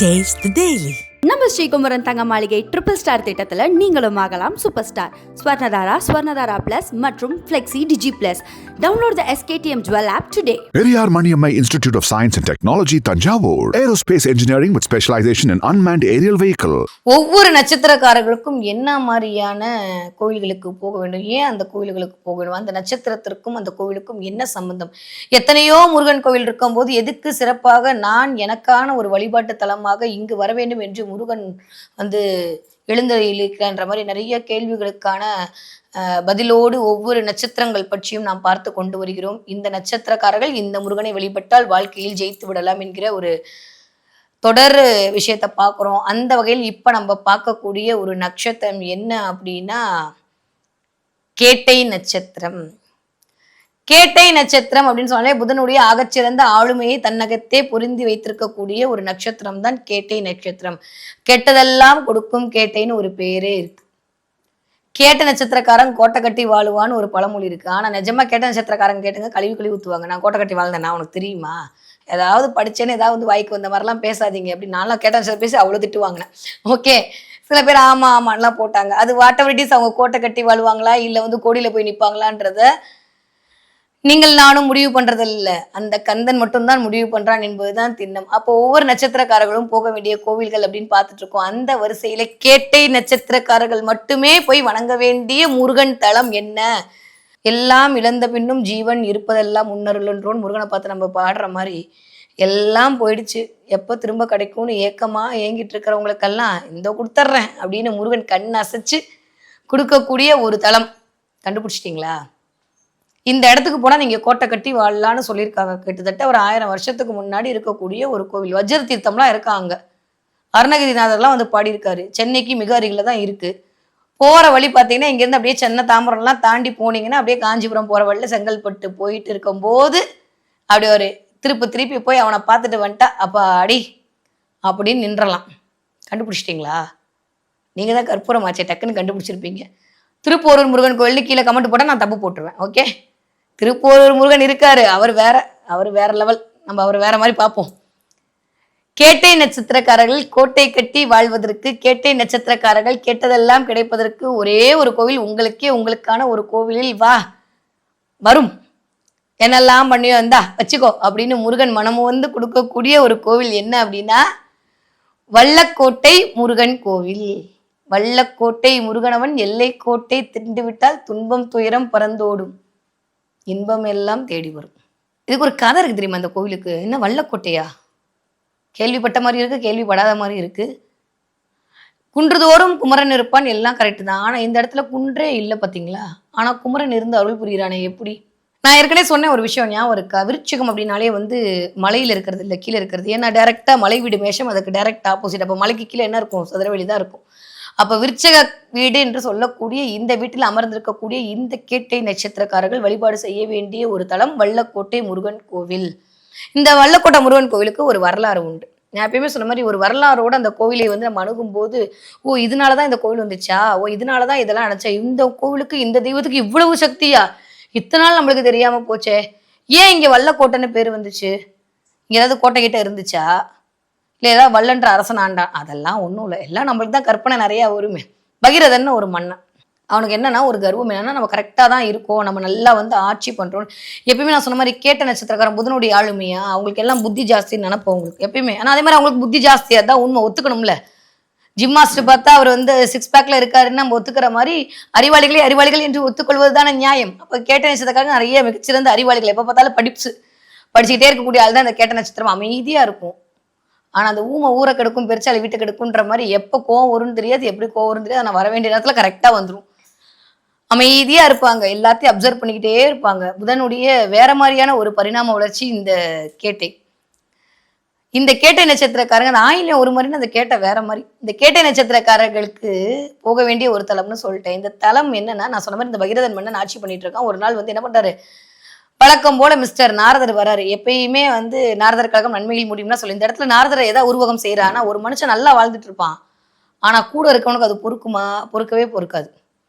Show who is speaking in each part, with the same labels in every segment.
Speaker 1: Taste the Daily.
Speaker 2: நம்ம ஸ்ரீகுமரன் தங்க மாளிகை ட்ரிபிள் ஸ்டார் திட்டத்தில் நீங்களும் ஆகலாம் சூப்பர் ஸ்டார். ஸ்வர்ணதாரா பிளஸ் மற்றும் flexi digi plus. Download the SKTM Jewel app today.
Speaker 3: Periyar Maniammai Institute of Science and Technology, Tanjavur. Aerospace engineering with specialization in unmanned aerial vehicle.
Speaker 4: ஒவ்வொரு நட்சத்திரக்காரர்களுக்கும் என்ன மாதிரியான கோவில்களுக்கு போக வேண்டும், ஏன் அந்த கோவில்களுக்கு போக வேண்டும், அந்த நட்சத்திரத்திற்கும் அந்த கோவிலுக்கும் என்ன சம்பந்தம், எத்தனையோ முருகன் கோவில் இருக்கும் போது எதுக்கு சிறப்பாக நான் எனக்கான ஒரு வழிபாட்டு தலமாக இங்கு வர வேண்டும் என்று முருகன் எழுந்தருளியிருக்கின்ற மாதிரி நிறைய கேள்விகளுக்கான பதிலோடு ஒவ்வொரு நட்சத்திரங்கள் பற்றியும் நாம் பார்த்து கொண்டு வருகிறோம். இந்த நட்சத்திரக்காரர்கள் இந்த முருகனை வழிபட்டால் வாழ்க்கையில் ஜெயித்து விடலாம் என்கிற ஒரு தொடர் விஷயத்த பார்க்குறோம். அந்த வகையில் இப்ப நம்ம பார்க்கக்கூடிய ஒரு நட்சத்திரம் என்ன அப்படின்னா கேட்டை நட்சத்திரம். கேட்டை நட்சத்திரம் அப்படின்னு சொன்னாலே புதனுடைய ஆகச்சிறந்த ஆளுமையை தன்னகத்தே பொருந்தி வைத்திருக்கக்கூடிய ஒரு நட்சத்திரம் தான் கேட்டை நட்சத்திரம். கெட்டதெல்லாம் கொடுக்கும் கேட்டைன்னு ஒரு பேரே இருக்கு. கேட்ட நட்சத்திரக்காரன் கோட்டை கட்டி வாழுவான்னு ஒரு பழமொழி இருக்கு. ஆனா நிஜமா கேட்ட நட்சத்திரக்காரங்க கேட்டுங்க கழுவி ஊத்துவாங்க. நான் கோட்டை கட்டி வாழ்ந்தேன், உனக்கு தெரியுமா? ஏதாவது படிச்சேன்னு ஏதாவது வாய்க்கு வந்த மாதிரிலாம் பேசாதீங்க அப்படி நான்லாம் கேட்ட நட்சத்திரம் பேசி அவ்வளவு திட்டு வாங்கினேன். ஓகே, சில பேர் ஆமா ஆமான்லாம் போட்டாங்க. அது வாட்டவரிட்டிஸ் அவங்க கோட்டை கட்டி வாழ்வாங்களா இல்ல கோடியில போய் நிப்பாங்களான்றத நீங்கள் நானும் முடிவு பண்றது இல்லை, அந்த கந்தன் மட்டும்தான் முடிவு பண்றான் என்பதுதான் திண்ணம். அப்போ ஒவ்வொரு நட்சத்திரக்காரர்களும் போக வேண்டிய கோவில்கள் அப்படின்னு பார்த்துட்டு இருக்கோம். அந்த வரிசையில கேட்டை நட்சத்திரக்காரர்கள் மட்டுமே போய் வணங்க வேண்டிய முருகன் தலம் என்ன? எல்லாம் இழந்த பின்னும் ஜீவன் இருப்பதெல்லாம் முன்னருளன்றோன்னு முருகனை பார்த்து நம்ம பாடுற மாதிரி எல்லாம் போயிடுச்சு, எப்போ திரும்ப கிடைக்கும்னு ஏக்கமா ஏங்கிட்டு இருக்கிறவங்களுக்கெல்லாம் இந்த கொடுத்துட்றேன் அப்படின்னு முருகன் கண் அசைச்சு கொடுக்கக்கூடிய ஒரு தலம். கண்டுபிடிச்சிட்டிங்களா? இந்த இடத்துக்கு போனா நீங்க கோட்டை கட்டி வாழலான்னு சொல்லியிருக்காங்க. கிட்டத்தட்ட ஒரு 1000 வருஷத்துக்கு முன்னாடி இருக்கக்கூடிய ஒரு கோவில். வஜ்ர தீர்த்தம்லாம் இருக்காங்க. அருணகிரிநாதர்லாம் பாடியிருக்காரு. சென்னைக்கு மிக அருகில தான் இருக்கு. போற வழி பார்த்தீங்கன்னா இங்கேருந்து அப்படியே சென்னை தாம்பரம்லாம் தாண்டி போனீங்கன்னா அப்படியே காஞ்சிபுரம் போற வழியில செங்கல்பட்டு போயிட்டு இருக்கும்போது அப்படி ஒரு திருப்பி போய் அவனை பார்த்துட்டு வந்துட்டா அப்பா அடி அப்படின்னு நின்றலாம். கண்டுபிடிச்சிட்டிங்களா? நீங்க தான் கற்பூரமாச்சே, டக்குன்னு கண்டுபிடிச்சிருப்பீங்க. திருப்போரூர் முருகன் கோயிலுக்கு கீழே கமெண்ட் போட்டால் நான் தப்பு போட்டுருவேன். ஓகே, திருப்போரூர் முருகன் இருக்காரு, அவர் வேற லெவல். நம்ம அவர் வேற மாதிரி பார்ப்போம். கேட்டை நட்சத்திரக்காரர்கள் கோட்டை கட்டி வாழ்வதற்கு, கேட்டை நட்சத்திரக்காரர்கள் கேட்டதெல்லாம் கிடைப்பதற்கு ஒரே ஒரு கோவில் உங்களுக்கான ஒரு கோவிலில் வரும். என்னெல்லாம் பண்ணியோ வந்தா வச்சுக்கோ அப்படின்னு முருகன் மனமு கொடுக்கக்கூடிய ஒரு கோவில் என்ன அப்படின்னா வல்லக்கோட்டை முருகன் கோவில். வல்லக்கோட்டை முருகனவன் எல்லை கோட்டை திண்டுவிட்டால் துன்பம் துயரம் பறந்தோடும், இன்பம் எல்லாம் தேடி வரும். இதுக்கு ஒரு கதை இருக்கு தெரியுமா? அந்த கோவிலுக்கு என்ன வல்லக்கோட்டையா? கேள்விப்பட்ட மாதிரி இருக்கு, கேள்விப்படாத மாதிரி இருக்கு. குன்றுதோறும் குமரன் இருப்பான், எல்லாம் கரெக்டு தான். ஆனா இந்த இடத்துல குன்றே இல்லை பார்த்தீங்களா? ஆனா குமரன் இருந்து அருள் புரிகிறானே எப்படி? நான் ஏற்கனவே சொன்னேன் ஒரு விஷயம் ஞாபகம் இருக்கா? விருச்சிகம் அப்படின்னாலே மலையில இருக்கிறது இல்லை, கீழே இருக்கிறது. ஏன்னா டைரக்டா மலை வீடு மேஷம், அதுக்கு டைரக்ட் ஆப்போசிட். அப்போ மலைக்கு கீழே என்ன இருக்கும்? சதுரவெளி தான் இருக்கும். அப்ப விருச்சக வீடு என்று சொல்லக்கூடிய இந்த வீட்டில் அமர்ந்திருக்கக்கூடிய இந்த கேட்டை நட்சத்திரக்காரர்கள் வழிபாடு செய்ய வேண்டிய ஒரு தலம் வல்லக்கோட்டை முருகன் கோவில். இந்த வல்லக்கோட்டை முருகன் கோவிலுக்கு ஒரு வரலாறு உண்டு. நான் எப்பயுமே சொன்ன மாதிரி ஒரு வரலாறோட அந்த கோவிலை நம்ம அணுகும் போது இதனாலதான் இந்த கோவில் வந்துச்சா, இதனாலதான் இதெல்லாம் நினைச்சா, இந்த கோவிலுக்கு இந்த தெய்வத்துக்கு இவ்வளவு சக்தியா, இத்தனை நாள் நம்மளுக்கு தெரியாம போச்சே, ஏன் இங்க வல்லக்கோட்டைன்னு பேர் வந்துச்சு, இங்க ஏதாவது கோட்டை கிட்ட இருந்துச்சா, இல்லை ஏதாவது வல்லன்ற அரசன் ஆண்டான், அதெல்லாம் ஒன்றும் இல்லை. எல்லாம் நம்மளுக்கு தான் கற்பனை நிறையா வருமே. பகீரதன்னு ஒரு மன்னன், அவனுக்கு என்னன்னா ஒரு கர்வம் என்னன்னா நம்ம கரெக்டாக தான் இருக்கோம், நம்ம நல்லா ஆட்சி பண்ணுறோம். எப்பயுமே நான் சொன்ன மாதிரி கேட்ட நட்சத்திரக்காரன் புதனுடைய ஆளுமையா, அவங்களுக்கு எல்லாம் புத்தி ஜாஸ்தின்னு நினைப்போம் அவங்களுக்கு எப்பயுமே. ஆனால் அதே மாதிரி அவங்களுக்கு புத்தி ஜாஸ்தியாக தான் உண்மை ஒத்துக்கணும்ல. ஜிம் மாஸ்டர் பார்த்தா அவர் 6 பேக்ல இருக்காருன்னு நம்ம ஒத்துக்கிற மாதிரி அறிவாளிகள் என்று ஒத்துக்கொள்வது தானே நியாயம். அப்போ கேட்ட நட்சத்திரக்காரங்க நிறைய மிகச்சிறந்த அறிவாளிகள், எப்போ பார்த்தாலும் படிச்சுக்கிட்டே இருக்கக்கூடிய ஆள் தான் இந்த கேட்ட நட்சத்திரம். அமைதியாக இருக்கும். ஆனா அந்த ஊரை கெடுக்கும் பெருச்சாலி வீட்டை கெடுக்குன்ற மாதிரி எப்போ கோவம் வரும்னு தெரியாது, எப்படி கோவம் வரும்னு தெரியாது. ஆனால் வர வேண்டிய நேரத்துல கரெக்டா வந்துடும். அமைதியா இருப்பாங்க, எல்லாத்தையும் அப்சர்வ் பண்ணிக்கிட்டே இருப்பாங்க. புதனுடைய வேற மாதிரியான ஒரு பரிணாம வளர்ச்சி இந்த கேட்டை நட்சத்திரக்காரங்க. அந்த ஆயிலம் ஒரு மாதிரின்னு அந்த கேட்டை வேற மாதிரி. இந்த கேட்டை நட்சத்திரக்காரர்களுக்கு போக வேண்டிய ஒரு தலம்னு சொல்லிட்டேன். இந்த தலம் என்னன்னா, நான் சொன்ன மாதிரி இந்த பகீரதன் மன்னன் ஆட்சி பண்ணிட்டு இருக்கான். ஒரு நாள் என்ன பண்றாரு, வழக்கம் போல மிஸ்டர் நாரதர் வராரு. எப்பயுமே நாரதர் கழகம் நன்மையில் முடியும்னா சொல்லி இந்த இடத்துல நாரதரை ஏதாவது உருவகம் செய்யறான்னா, ஒரு மனுஷன் நல்லா வாழ்ந்துட்டு இருப்பான், ஆனா கூட இருக்கவனுக்கு அது பொறுக்குமா? பொறுக்கவே பொறுக்காது.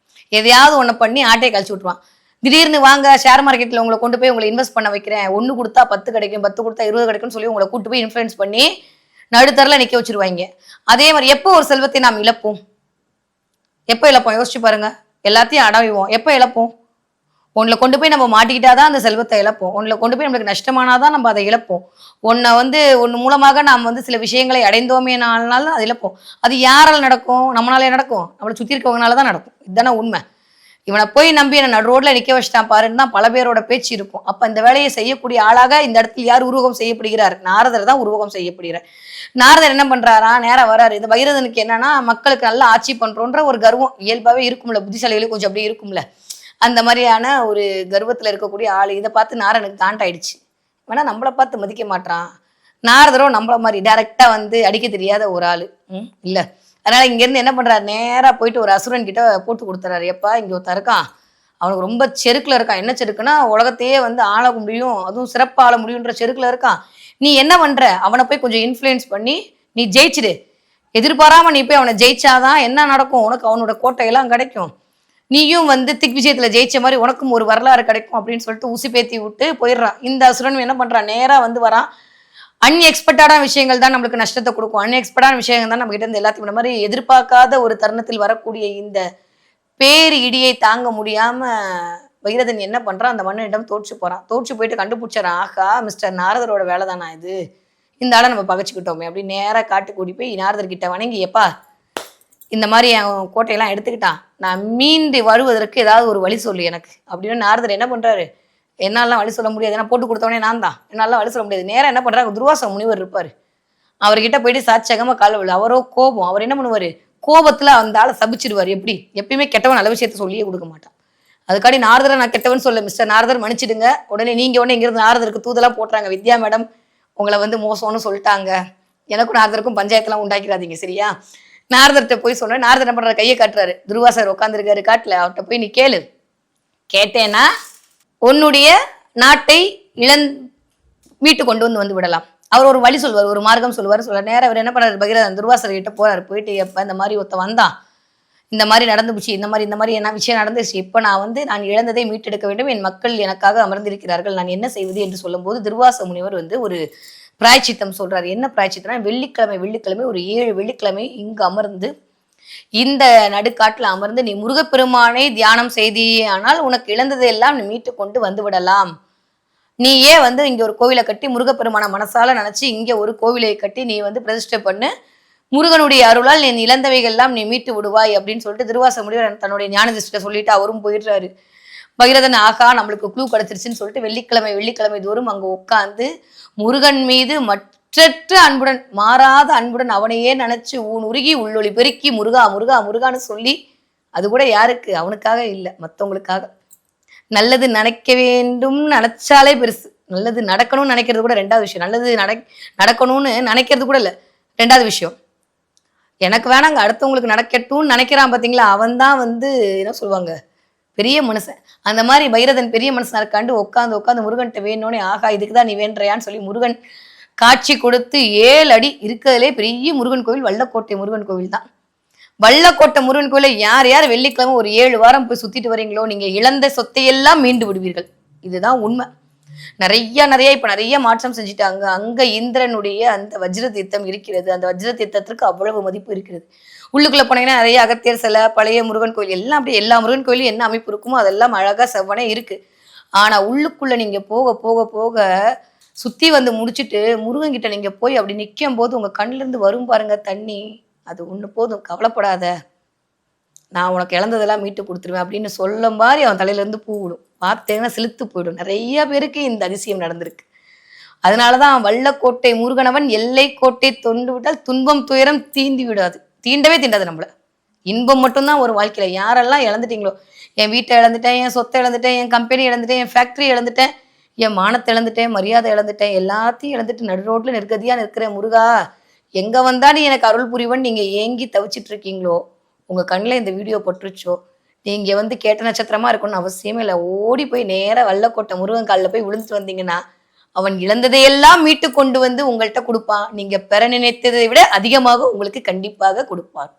Speaker 4: எதையாவது ஒண்ணு பண்ணி ஆட்டையை கழிச்சு விட்டுருவான். திடீர்னு வாங்க ஷேர் மார்க்கெட்ல உங்களை கொண்டு போய் உங்களை இன்வெஸ்ட் பண்ண வைக்கிறேன், 1 கொடுத்தா 10 கிடைக்கும், 10 கொடுத்தா 20 கிடைக்கும்னு சொல்லி உங்களை கூட்டு போய் இன்ஃப்ளூயன்ஸ் பண்ணி நடுத்தரல நிக்க வச்சிருவாங்க. அதே மாதிரி எப்போ ஒரு செல்வத்தை நாம் இழப்போம்? எப்போ இழப்போம்? யோசிச்சு பாருங்க. எல்லாத்தையும் அடைவோம், எப்போ இழப்போம்? ஒன்றில் கொண்டு போய் நம்ம மாட்டிக்கிட்டாதான் அந்த செல்வத்தை இழப்போம். ஒன்றில் கொண்டு போய் நம்மளுக்கு நஷ்டமானாதான் நம்ம அதை இழப்போம். ஒன்று மூலமாக நாம் வந்து சில விஷயங்களை அடைந்தோமேனாலும் அதை இழப்போம். அது யாரால் நடக்கும்? நம்மளாலே நடக்கும்? நம்மளை சுற்றி இருக்கவங்கனால தான் நடக்கும். இதுதானே உண்மை. இவனை போய் நம்பி என்ன நடு ரோட்ல நிக்க வச்சுட்டான் பாருன்னு தான் பல பேரோட பேச்சு இருக்கும். அப்ப இந்த வேலையை செய்யக்கூடிய ஆளாக இந்த இடத்துல யார் உருவகம் செய்யப்படுகிறார்? நாரதர் தான் உருவகம் செய்யப்படுகிறார். நாரதர் என்ன பண்றாரா? நேரா வராரு. இந்த பகீரதனுக்கு என்னன்னா, மக்களுக்கு நல்லா ஆட்சி பண்றோன்ற ஒரு கர்வம் இயல்பாவே இருக்கும்ல, புத்திசாலிகளுக்கு கொஞ்சம் அப்படி இருக்கும்ல. அந்த மாதிரியான ஒரு கர்வத்துல இருக்கக்கூடிய ஆள். இதை பார்த்து நாரனுக்கு காண்டாயிடுச்சு. வேணா நம்மளை பார்த்து மதிக்க மாட்டான். நாரதரோ நம்மள மாதிரி டைரக்டா வந்து அடிக்க தெரியாத ஒரு ஆளு. இல்ல, அதனால இங்கேருந்து என்ன பண்றாரு, நேரா போயிட்டு ஒரு அசுரன் கிட்ட போட்டு கொடுத்துறாரு. எப்பா, இங்க ஒருத்தன் இருக்கான், அவனுக்கு ரொம்ப செருக்குல இருக்கான். என்ன செருக்குன்னா, உலகத்தையே வந்து ஆள முடியும், அதுவும் சிறப்பாக ஆள முடியுன்ற செருக்குல இருக்கான். நீ என்ன பண்ற, அவனை போய் கொஞ்சம் இன்ஃப்ளூயன்ஸ் பண்ணி நீ ஜெயிச்சிடு. எதிர்பாராம நீ போய் அவனை ஜெயிச்சாதான் என்ன நடக்கும், உனக்கு அவனோட கோட்டையெல்லாம் கிடைக்கும். நீயும் வந்து திக் விஜயத்துல ஜெயிச்ச மாதிரி உனக்கும் ஒரு வரலாறு கிடைக்கும் அப்படின்னு சொல்லிட்டு உசி பேத்தி விட்டு போயிடுறான். இந்த அசுரன் என்ன பண்றான், நேரா வந்து வரான். அன்எக்ஸ்பெக்டடான விஷயங்கள் தான் நம்மளுக்கு நஷ்டத்தை கொடுக்கும். அன்எக்ஸ்பெக்டான விஷயங்கள் தான் நம்ம கிட்ட இருந்து எல்லாத்தையும் இந்த மாதிரி எதிர்பார்க்காத ஒரு தருணத்தில் வரக்கூடிய இந்த பேர் இடியை தாங்க முடியாம பகீரதன் என்ன பண்றான், அந்த மன்னனிடம் தோற்று போறான். தோற்று போயிட்டு கண்டுபிடிச்சாரான். ஆகா, மிஸ்டர் நாரதரோட வேலை தானா இது, இந்த ஆளை நம்ம பகைச்சுக்கிட்டோமே அப்படின்னு நேராக காட்டு கூடி போய் நாரதர் கிட்ட வணங்கி, எப்பா இந்த மாதிரி என் கோட்டையெல்லாம் எடுத்துக்கிட்டான், நான் மீண்டு வருவதற்கு ஏதாவது ஒரு வழி சொல்லு எனக்கு அப்படின்னு நாரதர் என்ன பண்றாரு, என்னாலாம் வழி சொல்ல முடியாது, ஏன்னா போட்டு கொடுத்தவனே நான் தான், என்னாலாம் வழி சொல்ல முடியாது. நேரம் என்ன பண்றாரு, துர்வாச முனிவர் இருப்பாரு, அவர்கிட்ட போயிட்டு சாட்சகமா கால விழு. அவரோ கோபம், அவர் என்ன பண்ணுவாரு, கோபத்துல அந்த ஆளை சபிச்சிருவாரு. எப்படி எப்பயுமே கெட்டவன் நல்ல விஷயத்த சொல்லியே கொடுக்க மாட்டான். அதுக்காடி நாரதரை நான் கெட்டவன் சொல்ல, மிஸ்டர் நாரதர் மன்னிச்சிடுங்க. உடனே நீங்க உடனே இங்கிருந்து நாரதருக்கு தூதெல்லாம் போட்டுறாங்க, வித்யா மேடம் உங்களை வந்து மோசம்னு சொல்லிட்டாங்க, எனக்கும் நாரதருக்கும் பஞ்சாயத்தெல்லாம் உண்டாக்கிறாதீங்க, சரியா? நாரதர்கிட்ட போய் சொன்னேன். நாரதர் என்ன பண்றாரு, கையை காட்டுறாரு. துர்வாசர் உட்காந்துருக்காரு காட்டுல. அவர்கிட்ட போய் நீ கேளு, கேட்டேன்னா உன்னுடைய நாட்டை மீட்டு கொண்டு வந்து விடலாம். அவர் ஒரு வழி சொல்வார், ஒரு மார்க்கம் சொல்லுவார். நேரம் அவர் என்ன பண்றாரு, பகீரதன் துர்வாசர் கிட்ட போறாரு. போயிட்டு எப்ப இந்த மாதிரி ஒருத்த வந்தான், இந்த மாதிரி நடந்து போச்சு, இந்த மாதிரி என்ன விஷயம் நடந்துச்சு, இப்ப நான் இழந்ததை மீட்டெடுக்க வேண்டும், என் மக்கள் எனக்காக அமர்ந்திருக்கிறார்கள், நான் என்ன செய்வது என்று சொல்லும் போது துர்வாச முனிவர் வந்து ஒரு பிராய்ச்சித்தம் சொல்றாரு. என்ன பிராய்ச்சித்தம்னா, வெள்ளிக்கிழமை ஒரு 7 வெள்ளிக்கிழமை இங்கு அமர்ந்து, இந்த நடுக்காட்டுல அமர்ந்து நீ முருகப்பெருமானை தியானம் செய்தியே ஆனால் உனக்கு இழந்ததையெல்லாம் நீ மீட்டு கொண்டு வந்து விடலாம். நீ ஏன் வந்து இங்க ஒரு கோவிலை கட்டி முருகப்பெருமான மனசால நினைச்சு இங்க ஒரு கோவிலை கட்டி நீ வந்து பிரதிஷ்டை பண்ணு, முருகனுடைய அருளால் நீ இழந்தவைகள் எல்லாம் நீ மீட்டு விடுவாய் அப்படின்னு சொல்லிட்டு துர்வாச முனிவர் தன்னுடைய ஞான திருஷ்டிட்ட சொல்லிட்டு அவரும் போயிடுறாரு. பகீரதன் ஆகா நம்மளுக்கு க்ளூ கிடைச்சிருச்சுன்னு சொல்லிட்டு வெள்ளிக்கிழமை தோறும் அங்க உட்காந்து முருகன் மீது மற்றற்ற அன்புடன், மாறாத அன்புடன் அவனையே நினைச்சு உருகி உள்ளொளி பெருக்கி முருகா முருகா முருகான்னு சொல்லி, அது கூட யாருக்கு, அவனுக்காக இல்லை, மற்றவங்களுக்காக. நல்லது நினைக்க வேண்டும் நினைச்சாலே பெருசு, நல்லது நடக்கணும்னு நினைக்கிறது கூட 2வது விஷயம். நல்லது நடக்கணும்னு நினைக்கிறது கூட இல்லை, 2வது விஷயம். எனக்கு வேணாங்க, அடுத்தவங்களுக்கு நடக்கட்டும்னு நினைக்கிறான் பாத்தீங்களா, அவன் தான் வந்து என்ன சொல்லுவாங்க, பெரிய மனுஷன். அந்த மாதிரி பகீரதன் பெரிய மனுஷனா இருக்காண்டு உட்காந்து முருகன்கிட்ட வேணும்னே, ஆகா இதுக்குதான் நீ வேண்றையான்னு சொல்லி முருகன் காட்சி கொடுத்து 7 அடி இருக்கிறதுலே பெரிய முருகன் கோவில் வல்லக்கோட்டை முருகன் கோவில் தான். வல்லக்கோட்டை முருகன் கோயில யார் யார் வெள்ளிக்கிழமை ஒரு 7 வாரம் போய் சுத்திட்டு வரீங்களோ, நீங்க இழந்த சொத்தையெல்லாம் மீண்டு விடுவீர்கள். இதுதான் உண்மை. இப்ப நிறைய மாற்றம் செஞ்சுட்டாங்க. அங்க இந்திரனுடைய அந்த வஜ்ர தீர்த்தம் இருக்கிறது. அந்த வஜ்ர தீர்த்தத்திற்கு அவ்வளவு மதிப்பு இருக்கிறது. உள்ளுக்குள்ள போனீங்கன்னா நிறைய அகத்தியர் சிலை, பழைய முருகன் கோயில் எல்லாம் அப்படியே, எல்லா முருகன் கோயிலும் என்ன அமைப்பு இருக்குமோ அதெல்லாம் அழகா செவ்வனே இருக்கு. ஆனா உள்ளுக்குள்ள நீங்க போக போக போக சுத்தி வந்து முடிச்சுட்டு முருகன் கிட்ட நீங்க போய் அப்படி நிற்கும் போது உங்க கண்ணுல இருந்து வரும் பாருங்க தண்ணி, அது ஒண்ணு போதும், கவலைப்படாத, நான் உனக்கு இழந்ததெல்லாம் மீட்டு கொடுத்துருவேன் அப்படின்னு சொல்ல மாதிரி அவன் தலையில இருந்து பூ விடும். பார்த்தேன்னா செலுத்து போயிடும். நிறைய பேருக்கு இந்த அதிசயம் நடந்திருக்கு. அதனாலதான் வல்லக்கோட்டை முருகனவன் எல்லை கோட்டை தொண்டு விட்டால் துன்பம் துயரம் தீண்டவே தீண்டாது நம்மள. இன்பம் மட்டும்தான் ஒரு வாழ்க்கையில. யாரெல்லாம் இழந்துட்டீங்களோ, என் வீட்டை இழந்துட்டேன், என் சொத்தை இழந்துட்டேன், என் கம்பெனி இழந்துட்டேன், என் ஃபேக்டரி இழந்துட்டேன், என் மானத்தை இழந்துட்டேன், மரியாதை இழந்துட்டேன், எல்லாத்தையும் இழந்துட்டு நடு ரோட்ல நெருக்கதியா நிற்கிறேன், முருகா எங்க வந்தா நீ எனக்கு அருள் புரிவன் நீங்க ஏங்கி தவிச்சிட்டு இருக்கீங்களோ, உங்க கண்ணில் இந்த வீடியோ போட்டுருச்சோ, நீங்க வந்து கேட்ட நட்சத்திரமா இருக்கணும்னு அவசியமே இல்லை. ஓடி போய் நேர வல்லக்கோட்டை முருகன் காலில் போய் விழுந்துட்டு வந்தீங்கன்னா அவன் இழந்ததையெல்லாம் மீட்டு கொண்டு வந்து உங்கள்கிட்ட கொடுப்பான். நீங்க பெற நினைத்ததை விட அதிகமாக உங்களுக்கு கண்டிப்பாக கொடுப்பான்.